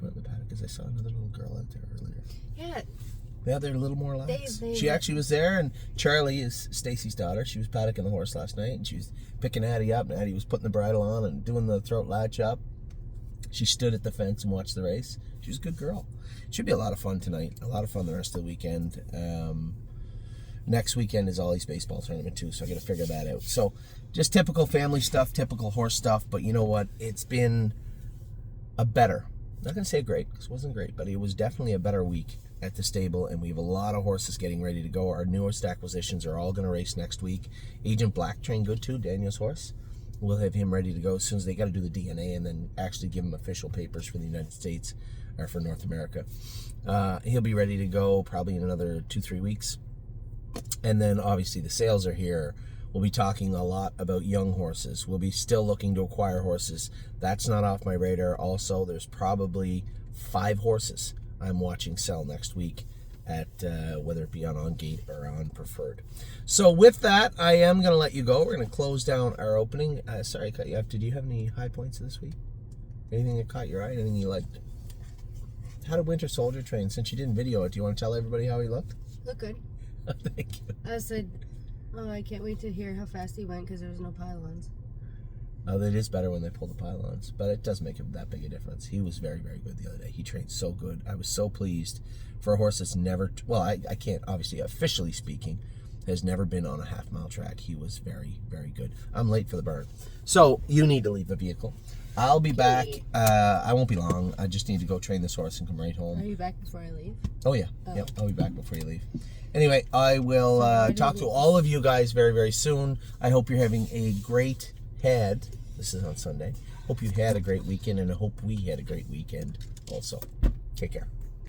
out in the paddock? Because I saw another little girl out there earlier. Yeah, they're a little more lax. She actually was there, and Charlie is Stacy's daughter. She was paddocking the horse last night, and she was picking Addie up, and Addie was putting the bridle on and doing the throat latch up. She stood at the fence and watched the race. She was a good girl. It should be a lot of fun tonight. A lot of fun the rest of the weekend. Next weekend is Ollie's baseball tournament too, so I got to figure that out. So just typical family stuff, typical horse stuff. But you know what? It's been a better, I'm not going to say great, because it wasn't great, but it was definitely a better week at the stable, and we have a lot of horses getting ready to go. Our newest acquisitions are all going to race next week. Agent Black trained good too, Daniel's horse. We'll have him ready to go as soon as they got to do the DNA and then actually give him official papers for the United States or for North America. He'll be ready to go probably in another 2-3 weeks. And then obviously the sales are here. We'll be talking a lot about young horses. We'll be still looking to acquire horses. That's not off my radar. Also, there's probably 5 horses I'm watching sell next week at whether it be on Gate or on Preferred. So with that, I am going to let you go. We're going to close down our opening. Sorry I cut you off. Did you have any high points this week? Anything that caught your eye? Anything you liked? How did Winter Soldier train? Since you didn't video it, do you want to tell everybody how he looked? Look good. Thank you. I said, I can't wait to hear how fast he went because there was no pylons. It is better when they pull the pylons, but it does make him that big a difference. He was very, very good the other day. He trained so good. I was so pleased for a horse that's never, well, I can't, obviously, officially speaking, has never been on a half-mile track. He was very, very good. I'm late for the burn. So, you need to leave the vehicle. I'll be back. I won't be long. I just need to go train this horse and come right home. Are you back before I leave? Oh, yeah. Oh. Yep, I'll be back before you leave. Anyway, I will talk to all of you guys very, very soon. I hope you're having a great this is on Sunday. Hope you had a great weekend, and I hope we had a great weekend also. Take care.